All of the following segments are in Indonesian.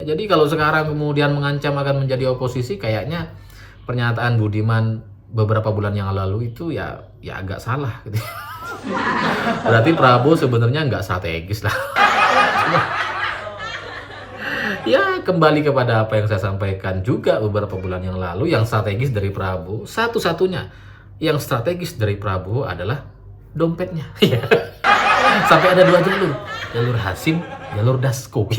Jadi kalau sekarang kemudian mengancam akan menjadi oposisi, kayaknya pernyataan Budiman beberapa bulan yang lalu itu ya agak salah gitu. Berarti Prabowo sebenarnya nggak strategis lah. Ya kembali kepada apa yang saya sampaikan juga beberapa bulan yang lalu, yang strategis dari Prabowo, satu-satunya yang strategis dari Prabowo adalah dompetnya. Sampai ada dua jalur, jalur Hasim, jalur Dasko.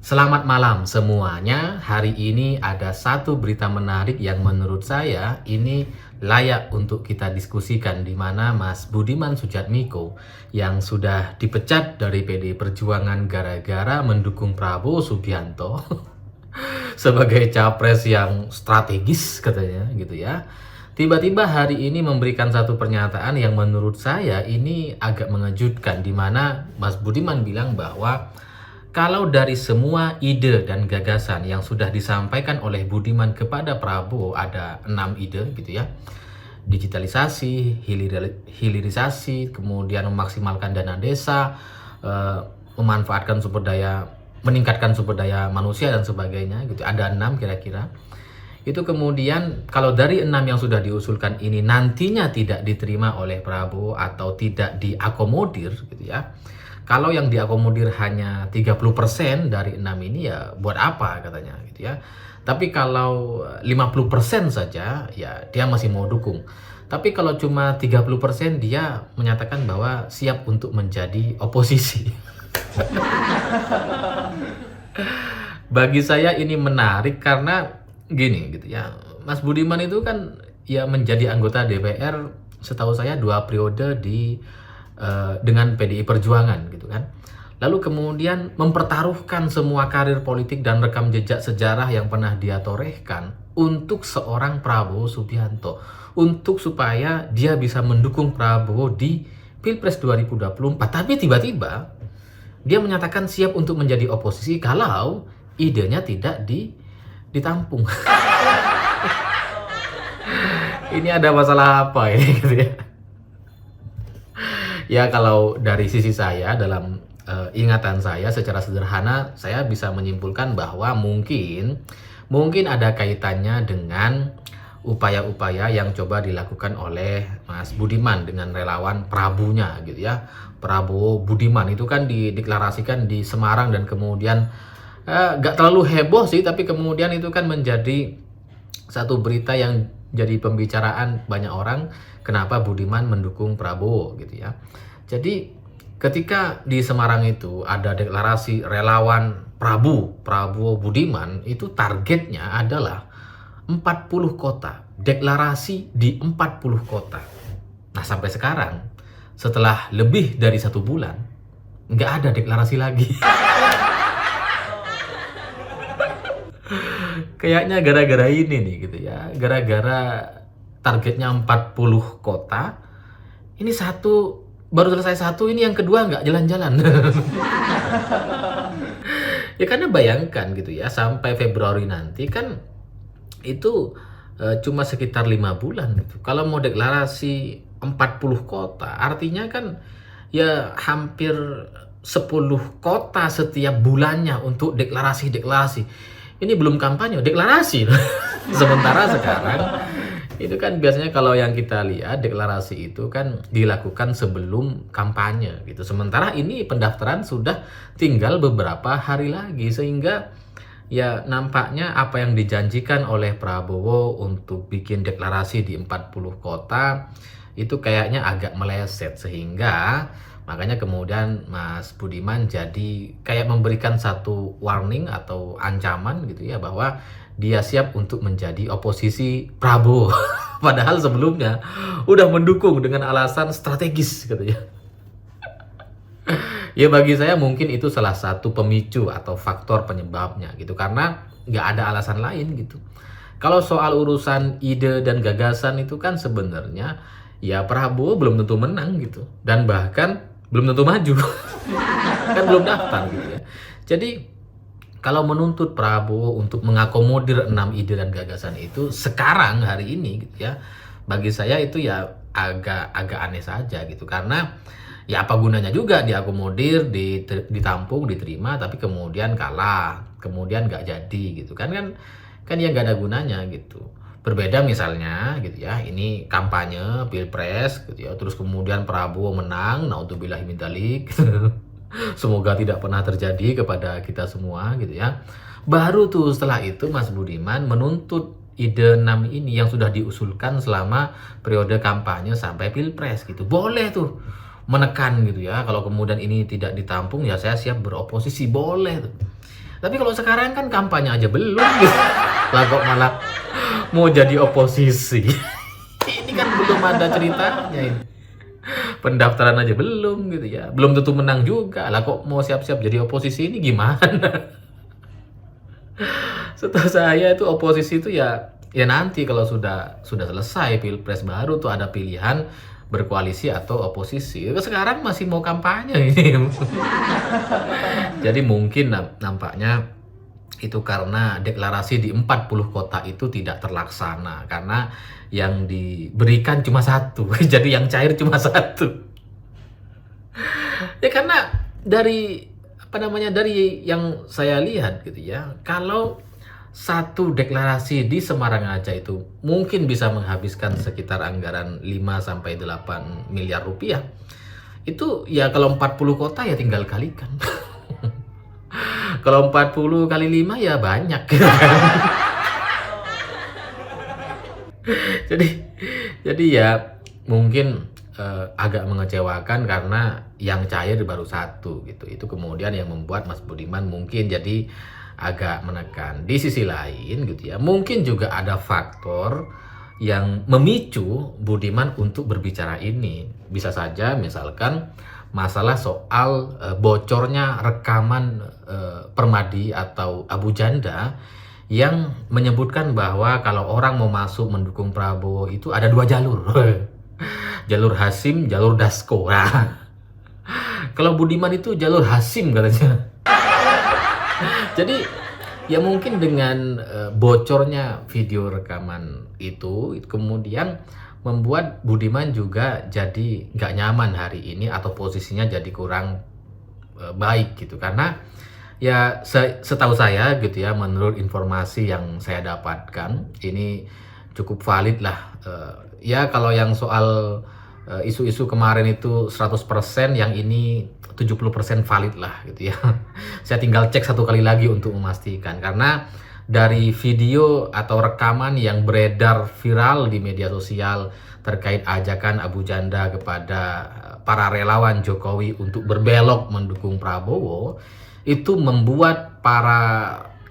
Selamat malam semuanya. Hari ini ada satu berita menarik yang menurut saya ini layak untuk kita diskusikan, di mana Mas Budiman Sujatmiko yang sudah dipecat dari PDI Perjuangan gara-gara mendukung Prabowo Subianto sebagai capres yang strategis katanya gitu ya. Tiba-tiba hari ini memberikan satu pernyataan yang menurut saya ini agak mengejutkan, di mana Mas Budiman bilang bahwa kalau dari semua ide dan gagasan yang sudah disampaikan oleh Budiman kepada Prabowo, ada 6 ide gitu ya. Digitalisasi, hilirisasi, kemudian memaksimalkan dana desa, memanfaatkan sumber daya, meningkatkan sumber daya manusia dan sebagainya gitu. Ada 6 kira-kira. Itu kemudian kalau dari 6 yang sudah diusulkan ini nantinya tidak diterima oleh Prabowo atau tidak diakomodir gitu ya. Kalau yang diakomodir hanya 30% dari 6 ini, ya buat apa katanya gitu ya. Tapi kalau 50% saja ya dia masih mau dukung. Tapi kalau cuma 30% dia menyatakan bahwa siap untuk menjadi oposisi. Bagi saya ini menarik karena gini gitu ya. Mas Budiman itu kan ya menjadi anggota DPR setahu saya 2 periode dengan PDI Perjuangan gitu kan. Lalu kemudian mempertaruhkan semua karir politik dan rekam jejak sejarah yang pernah dia torehkan untuk seorang Prabowo Subianto, untuk supaya dia bisa mendukung Prabowo di Pilpres 2024. Tapi tiba-tiba dia menyatakan siap untuk menjadi oposisi kalau idenya tidak ditampung. Ini ada masalah apa ini gitu ya? Ya kalau dari sisi saya, dalam ingatan saya secara sederhana, saya bisa menyimpulkan bahwa mungkin ada kaitannya dengan upaya-upaya yang coba dilakukan oleh Mas Budiman dengan relawan Prabunya gitu ya. Prabowo Budiman itu kan dideklarasikan di Semarang dan kemudian gak terlalu heboh sih, tapi kemudian itu kan menjadi satu berita yang jadi pembicaraan banyak orang, kenapa Budiman mendukung Prabowo gitu ya. Jadi ketika di Semarang itu ada deklarasi relawan Prabowo Budiman, itu targetnya adalah 40 kota, deklarasi di 40 kota. Nah sampai sekarang setelah lebih dari 1 bulan nggak ada deklarasi lagi. Kayaknya gara-gara ini nih gitu ya, gara-gara targetnya 40 kota, ini baru selesai 1, ini yang kedua nggak jalan-jalan. Ya karena bayangkan gitu ya, sampai Februari nanti kan itu cuma sekitar 5 bulan gitu. Kalau mau deklarasi 40 kota, artinya kan ya hampir 10 kota setiap bulannya untuk deklarasi. Ini belum kampanye, deklarasi. Sementara sekarang itu kan biasanya kalau yang kita lihat deklarasi itu kan dilakukan sebelum kampanye gitu. Sementara ini pendaftaran sudah tinggal beberapa hari lagi, sehingga ya nampaknya apa yang dijanjikan oleh Prabowo untuk bikin deklarasi di 40 kota itu kayaknya agak meleset, sehingga makanya kemudian Mas Budiman jadi kayak memberikan satu warning atau ancaman gitu ya, bahwa dia siap untuk menjadi oposisi Prabowo. Padahal sebelumnya udah mendukung dengan alasan strategis gitu ya. Ya bagi saya mungkin itu salah satu pemicu atau faktor penyebabnya gitu, karena nggak ada alasan lain gitu. Kalau soal urusan ide dan gagasan itu kan sebenarnya ya Prabowo belum tentu menang gitu, dan bahkan belum tentu maju. Kan belum daftar gitu ya. Jadi kalau menuntut Prabowo untuk mengakomodir 6 ide dan gagasan itu sekarang hari ini gitu ya, bagi saya itu ya agak aneh saja gitu. Karena ya apa gunanya juga diakomodir, ditampung, diterima, tapi kemudian kalah, kemudian nggak jadi gitu kan, kan ya nggak ada gunanya gitu. Berbeda misalnya gitu ya, ini kampanye pilpres gitu ya, terus kemudian Prabowo menang, naudzubillahi min dzalik. Semoga tidak pernah terjadi kepada kita semua gitu ya. Baru tuh setelah itu Mas Budiman menuntut ide 6 ini yang sudah diusulkan selama periode kampanye sampai pilpres gitu. Boleh tuh menekan gitu ya. Kalau kemudian ini tidak ditampung ya saya siap beroposisi, boleh tuh. Tapi kalau sekarang kan kampanye aja belum gitu. Lah kok malah mau jadi oposisi. Ini kan belum ada ceritanya ini. Pendaftaran aja belum gitu ya, belum tentu menang juga lah, kok mau siap-siap jadi oposisi ini gimana? Setahu saya itu oposisi itu ya nanti kalau sudah selesai pilpres baru tuh ada pilihan berkoalisi atau oposisi. Sekarang masih mau kampanye ini. Jadi mungkin nampaknya itu karena deklarasi di 40 kota itu tidak terlaksana karena yang diberikan cuma satu. Jadi yang cair cuma satu. Ya karena dari dari yang saya lihat gitu ya, kalau satu deklarasi di Semarang aja itu mungkin bisa menghabiskan sekitar anggaran 5 sampai 8 miliar rupiah. Itu ya kalau 40 kota ya tinggal kalikan. Kalau 40 kali 5 ya banyak gitu kan. Jadi ya mungkin agak mengecewakan karena yang cair baru satu gitu. Itu kemudian yang membuat Mas Budiman mungkin jadi agak menekan. Di sisi lain gitu ya, mungkin juga ada faktor yang memicu Budiman untuk berbicara ini. Bisa saja misalkan masalah soal bocornya rekaman Permadi atau Abu Janda yang menyebutkan bahwa kalau orang mau masuk mendukung Prabowo itu ada 2 jalur. Jalur Hasim, jalur Dasko. Nah, kalau Budiman itu jalur Hasim katanya. Jadi ya mungkin dengan bocornya video rekaman itu kemudian membuat Budiman juga jadi nggak nyaman hari ini atau posisinya jadi kurang baik gitu. Karena ya setahu saya gitu ya, menurut informasi yang saya dapatkan ini cukup valid lah. Ya kalau yang soal isu-isu kemarin itu 100%, yang ini 70% valid lah gitu ya. Saya tinggal cek satu kali lagi untuk memastikan, karena dari video atau rekaman yang beredar viral di media sosial terkait ajakan Abu Janda kepada para relawan Jokowi untuk berbelok mendukung Prabowo, itu membuat para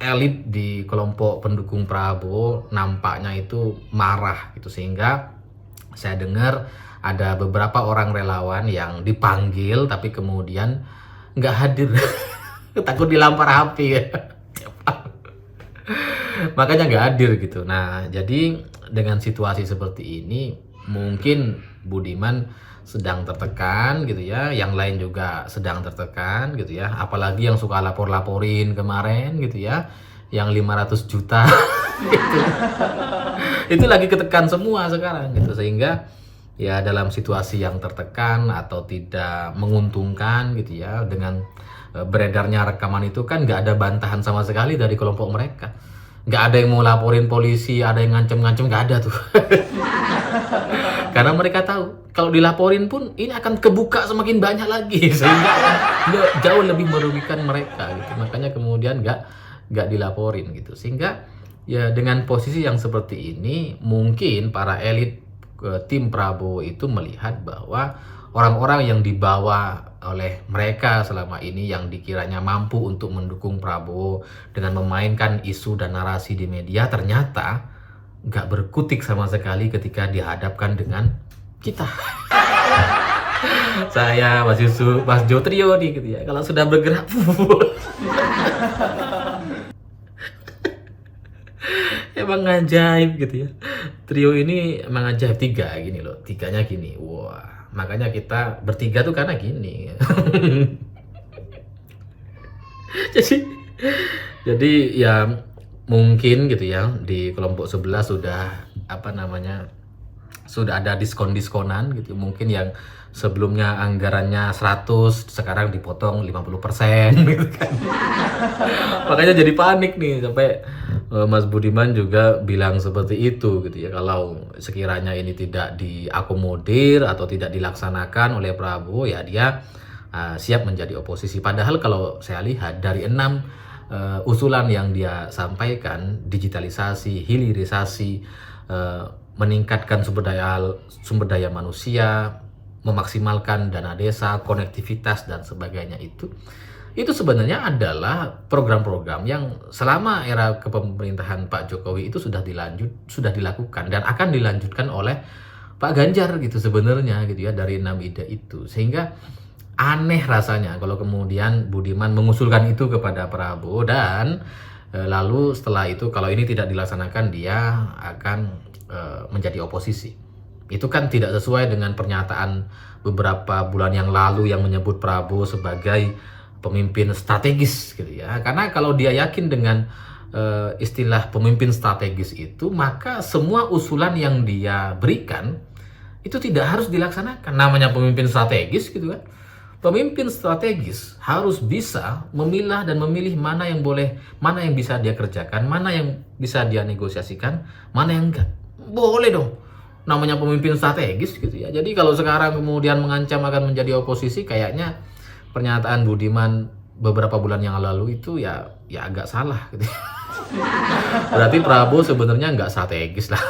elit di kelompok pendukung Prabowo nampaknya itu marah gitu. Sehingga saya dengar ada beberapa orang relawan yang dipanggil tapi kemudian nggak hadir. Takut dilampar api. Makanya nggak hadir gitu. Nah, jadi dengan situasi seperti ini mungkin Budiman sedang tertekan gitu ya, yang lain juga sedang tertekan gitu ya, apalagi yang suka lapor-laporin kemarin gitu ya, yang 500 juta gitu. Itu lagi ketekan semua sekarang gitu, sehingga ya dalam situasi yang tertekan atau tidak menguntungkan gitu ya, dengan beredarnya rekaman itu kan nggak ada bantahan sama sekali dari kelompok mereka. Nggak ada yang mau laporin polisi, ada yang ngancem-ngancem, nggak ada tuh. Karena mereka tahu kalau dilaporin pun ini akan kebuka semakin banyak lagi, sehingga jauh lebih merugikan mereka gitu. Makanya kemudian nggak dilaporin gitu. Sehingga ya dengan posisi yang seperti ini mungkin para elit tim Prabowo itu melihat bahwa orang-orang yang dibawa oleh mereka selama ini yang dikiranya mampu untuk mendukung Prabowo dengan memainkan isu dan narasi di media, ternyata nggak berkutik sama sekali ketika dihadapkan dengan kita. Saya, Mas Yusuf, Mas Jo, trio nih gitu ya, kalau sudah bergerak emang ajaib gitu ya. Trio ini emang ajaib, 3 gini loh, 3-nya gini. Wah, makanya kita bertiga tuh karena gini. Jadi Jadi ya mungkin gitu ya di kelompok sebelah sudah apa namanya sudah ada diskon-diskonan gitu. Mungkin yang sebelumnya anggarannya 100 sekarang dipotong 50% gitu kan. Makanya jadi panik nih sampai Mas Budiman juga bilang seperti itu gitu ya. Kalau sekiranya ini tidak diakomodir atau tidak dilaksanakan oleh Prabowo ya dia siap menjadi oposisi. Padahal kalau saya lihat dari 6 usulan yang dia sampaikan, digitalisasi, hilirisasi, meningkatkan sumber daya manusia, memaksimalkan dana desa, konektivitas dan sebagainya itu sebenarnya adalah program-program yang selama era kepemerintahan Pak Jokowi itu sudah dilakukan dan akan dilanjutkan oleh Pak Ganjar gitu sebenarnya gitu ya dari 6 ide itu. Sehingga aneh rasanya kalau kemudian Budiman mengusulkan itu kepada Prabowo dan lalu setelah itu kalau ini tidak dilaksanakan dia akan menjadi oposisi. Itu kan tidak sesuai dengan pernyataan beberapa bulan yang lalu yang menyebut Prabowo sebagai pemimpin strategis gitu ya. Karena kalau dia yakin dengan istilah pemimpin strategis itu, maka semua usulan yang dia berikan itu tidak harus dilaksanakan. Namanya pemimpin strategis gitu kan. Pemimpin strategis harus bisa memilah dan memilih mana yang boleh, mana yang bisa dia kerjakan, mana yang bisa dia negosiasikan, mana yang enggak. Boleh dong. Namanya pemimpin strategis gitu ya. Jadi kalau sekarang kemudian mengancam akan menjadi oposisi, kayaknya pernyataan Budiman beberapa bulan yang lalu itu ya agak salah gitu. Berarti Prabowo sebenarnya nggak strategis lah.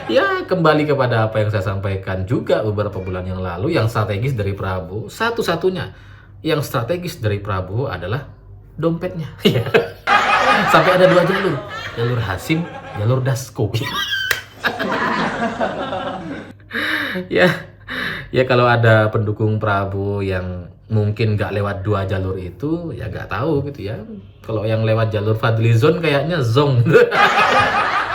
Ya kembali kepada apa yang saya sampaikan juga beberapa bulan yang lalu, yang strategis dari Prabowo, satu-satunya yang strategis dari Prabowo adalah dompetnya. Sampai ada 2 jalur, jalur Hasim, jalur Dasko. Ya, ya kalau ada pendukung Prabowo yang mungkin nggak lewat 2 jalur itu, ya nggak tahu gitu ya. Kalau yang lewat jalur Fadlizon kayaknya zong.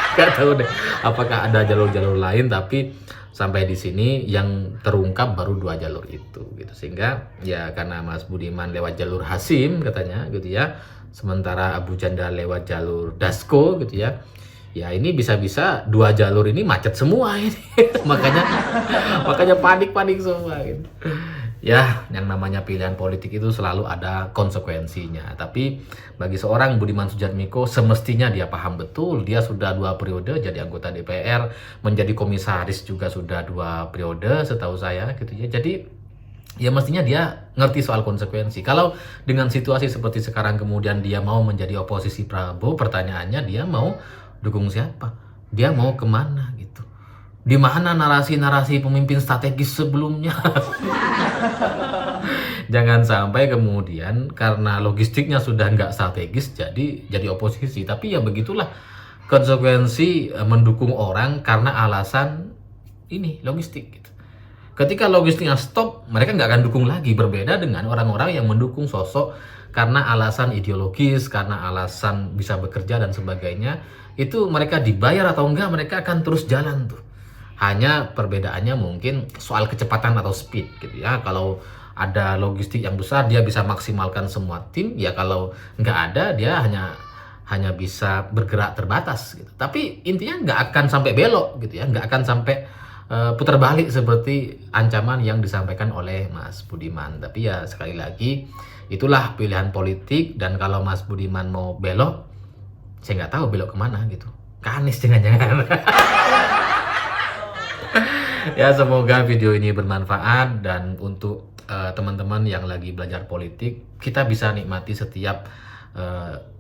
Gak tahu deh apakah ada jalur-jalur lain, tapi sampai di sini yang terungkap baru 2 jalur itu gitu. Sehingga ya karena Mas Budiman lewat jalur Hasim katanya gitu ya, sementara Abu Janda lewat jalur Dasko gitu ya. Ya ini bisa-bisa 2 jalur ini macet semua ini. makanya panik-panik semua gitu. Ya, yang namanya pilihan politik itu selalu ada konsekuensinya. Tapi bagi seorang Budiman Sujatmiko semestinya dia paham betul. Dia sudah 2 periode jadi anggota DPR, menjadi komisaris juga sudah 2 periode setahu saya gitu ya. Jadi ya mestinya dia ngerti soal konsekuensi. Kalau dengan situasi seperti sekarang kemudian dia mau menjadi oposisi Prabowo, pertanyaannya dia mau dukung siapa? Dia mau kemana gitu? Di mana narasi-narasi pemimpin strategis sebelumnya? Jangan sampai kemudian karena logistiknya sudah nggak strategis jadi oposisi. Tapi ya begitulah konsekuensi mendukung orang karena alasan ini logistik gitu. Ketika logistiknya stop, mereka nggak akan dukung lagi. Berbeda dengan orang-orang yang mendukung sosok karena alasan ideologis, karena alasan bisa bekerja dan sebagainya. Itu mereka dibayar atau enggak, mereka akan terus jalan tuh. Hanya perbedaannya mungkin soal kecepatan atau speed gitu ya. Kalau ada logistik yang besar dia bisa maksimalkan semua tim, ya kalau nggak ada dia hanya bisa bergerak terbatas gitu. Tapi intinya nggak akan sampai belok gitu ya, nggak akan sampai putar balik seperti ancaman yang disampaikan oleh Mas Budiman. Tapi ya sekali lagi itulah pilihan politik, dan kalau Mas Budiman mau belok, saya nggak tahu belok kemana gitu. Ke Anies jangan-jangan. Ya semoga video ini bermanfaat, dan untuk teman-teman yang lagi belajar politik, kita bisa nikmati setiap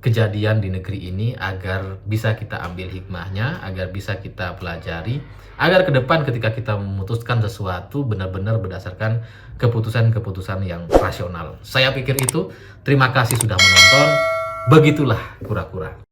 kejadian di negeri ini agar bisa kita ambil hikmahnya, agar bisa kita pelajari, agar ke depan ketika kita memutuskan sesuatu benar-benar berdasarkan keputusan-keputusan yang rasional. Saya pikir itu. Terima kasih sudah menonton. Begitulah kura-kura.